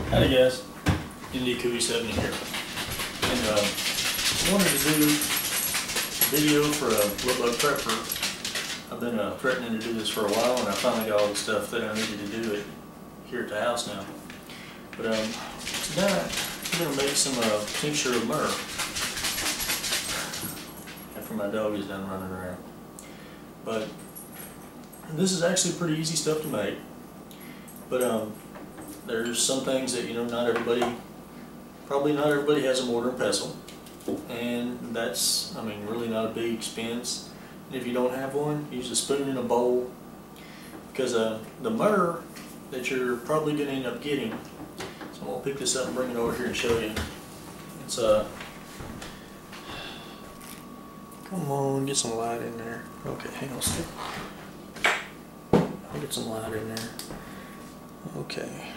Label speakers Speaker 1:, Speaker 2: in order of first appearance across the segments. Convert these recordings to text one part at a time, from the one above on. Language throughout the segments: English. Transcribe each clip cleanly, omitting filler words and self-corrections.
Speaker 1: Howdy guys, ND-Cooey70 here, and I wanted to do a video for a LowBuck prepper. I've been threatening to do this for a while, and I finally got all the stuff that I needed to do it here at the house now. But tonight I'm going to make some tincture of myrrh after my dog is done running around. But this is actually pretty easy stuff to make, but there's some things that, probably not everybody has a mortar and pestle, and that's, really not a big expense. And if you don't have one, use a spoon and a bowl, because the myrrh that you're probably going to end up getting, so I'm going to pick this up and bring it over here and show you. It's come on, get some light in there. Okay, hang on a second. I'll get some light in there. Okay.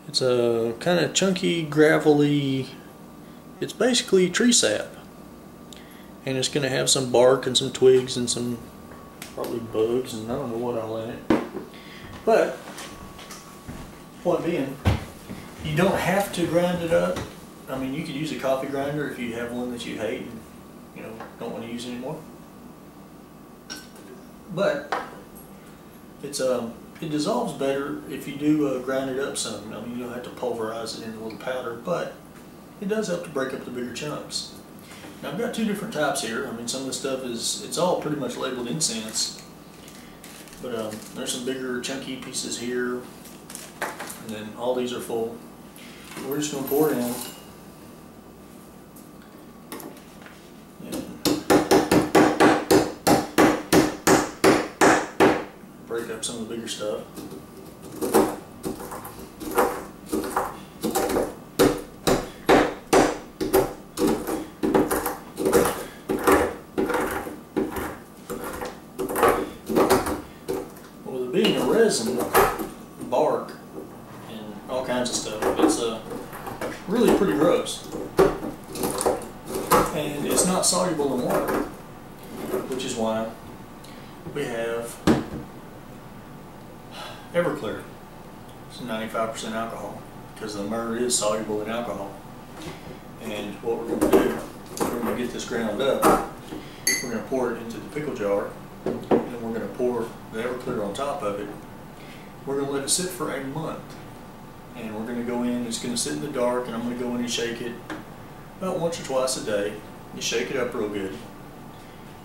Speaker 1: It's a kind of chunky, gravelly, it's basically tree sap. And it's going to have some bark and some twigs and some probably bugs and I don't know what all in it. But, point being, you don't have to grind it up. You could use a coffee grinder if you have one that you hate and don't want to use anymore. But it dissolves better if you do grind it up some. You don't have to pulverize it into a little powder, but it does help to break up the bigger chunks. Now I've got two different types here. Some of the stuff it's all pretty much labeled incense, but there's some bigger chunky pieces here, and then all these are full. We're just going to pour it in. Break up some of the bigger stuff. Well, with it being a resin, bark, and all kinds of stuff, it's really pretty gross. And it's not soluble in water, which is why we have Everclear. It's 95% alcohol, because the myrrh is soluble in alcohol. And what we're going to do, we're going to get this ground up, we're going to pour it into the pickle jar, and we're going to pour the Everclear on top of it. We're going to let it sit for a month, and we're going to go in, it's going to sit in the dark, and I'm going to go in and shake it about once or twice a day. You shake it up real good.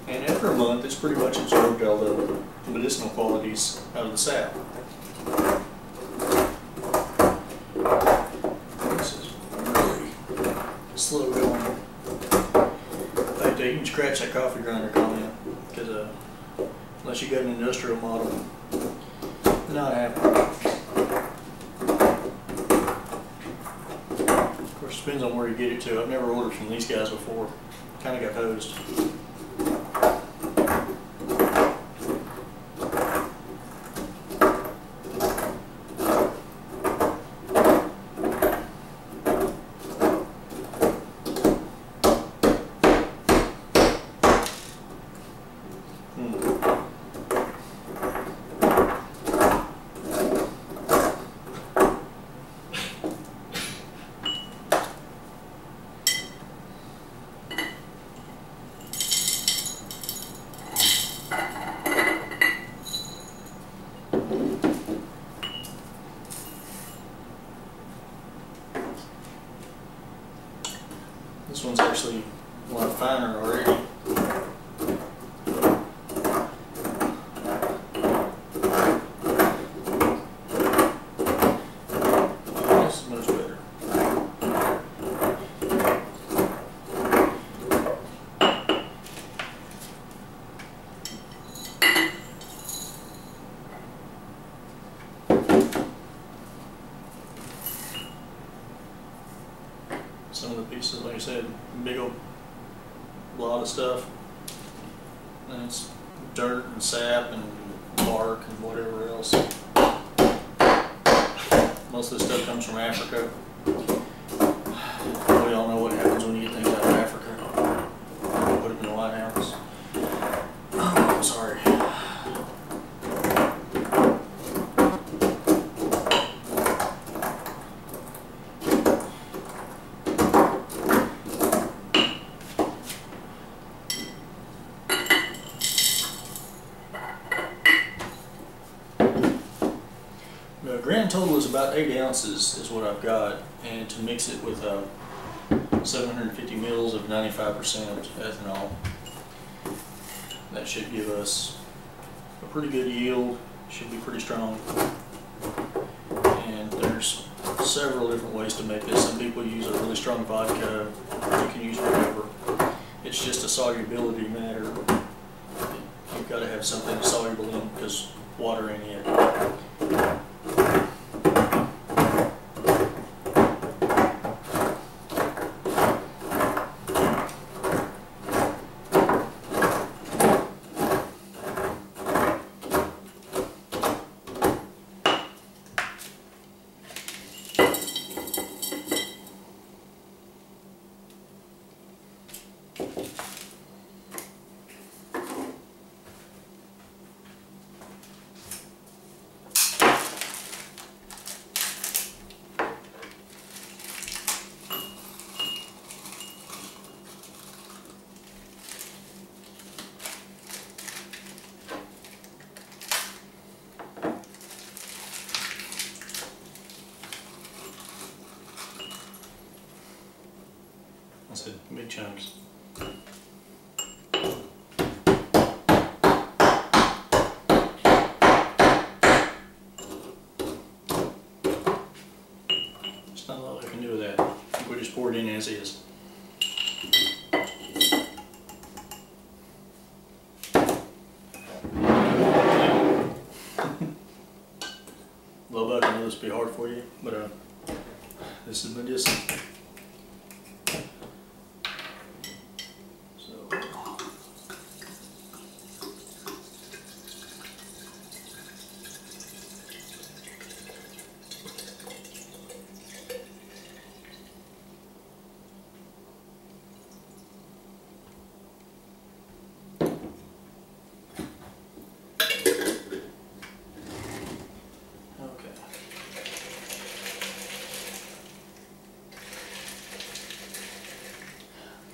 Speaker 1: And after a month, it's pretty much absorbed all the medicinal qualities out of the sap. This is really slow going. In fact, you can scratch that coffee grinder comment, because unless you got an industrial model, not happening. Of course, it depends on where you get it to. I've never ordered from these guys before. Kind of got hosed. This one's actually a lot finer already. This is much better. Some of the pieces, like I said, big old lot of stuff, and it's dirt and sap and bark and whatever else. Most of the stuff comes from Africa. We all know what happens when you get things out of Africa. Put them in the White House. Oh, I'm sorry. grand total is about 8 ounces is what I've got, and to mix it with 750 mils of 95% ethanol. That should give us a pretty good yield, should be pretty strong. And there's several different ways to make this. Some people use a really strong vodka, you can use whatever. It's just a solubility matter. You've got to have something soluble in because water ain't it. That's it, big chunks. There's not a lot I can do with that. We just pour it in as is. LowBuck, I know this will be hard for you, but this is medicinal.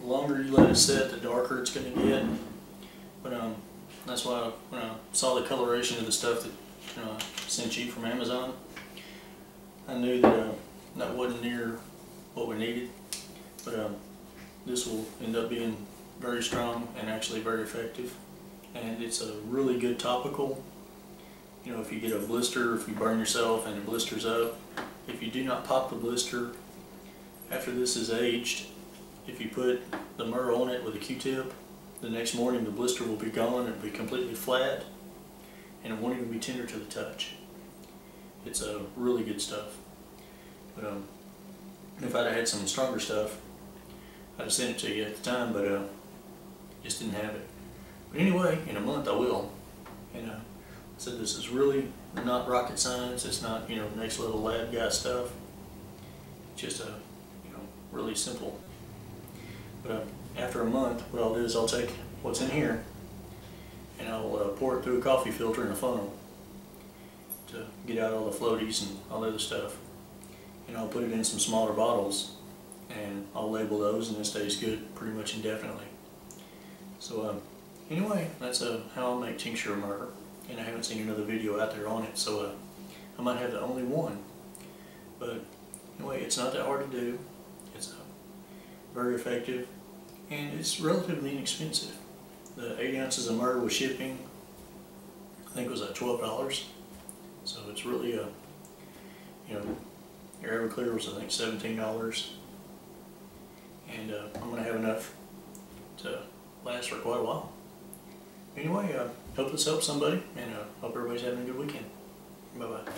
Speaker 1: The longer you let it set, the darker it's going to get. But that's why when I saw the coloration of the stuff that I sent you from Amazon, I knew that that wasn't near what we needed. But this will end up being very strong and actually very effective. And it's a really good topical. You know, if you get a blister, if you burn yourself and it blisters up, if you do not pop the blister after this is aged, if you put the myrrh on it with a Q-tip, the next morning the blister will be gone, it'll be completely flat, and it won't even be tender to the touch. It's really good stuff. But if I'd had some stronger stuff, I'd have sent it to you at the time, but just didn't have it. But anyway, in a month I will. And I said this is really not rocket science. It's not, you know, next level lab guy stuff. It's just really simple. But after a month, what I'll do is I'll take what's in here and I'll pour it through a coffee filter in a funnel to get out all the floaties and all the other stuff. And I'll put it in some smaller bottles and I'll label those, and it stays good pretty much indefinitely. So anyway, that's how I make tincture of myrrh. And I haven't seen another video out there on it, so I might have the only one. But anyway, it's not that hard to do. It's very effective, and it's relatively inexpensive. The 8 ounces of myrrh with shipping, I think, was at $12. So it's really your Everclear was, I think, $17, and I'm going to have enough to last for quite a while. Anyway, hope this helps somebody, and hope everybody's having a good weekend. Bye-bye.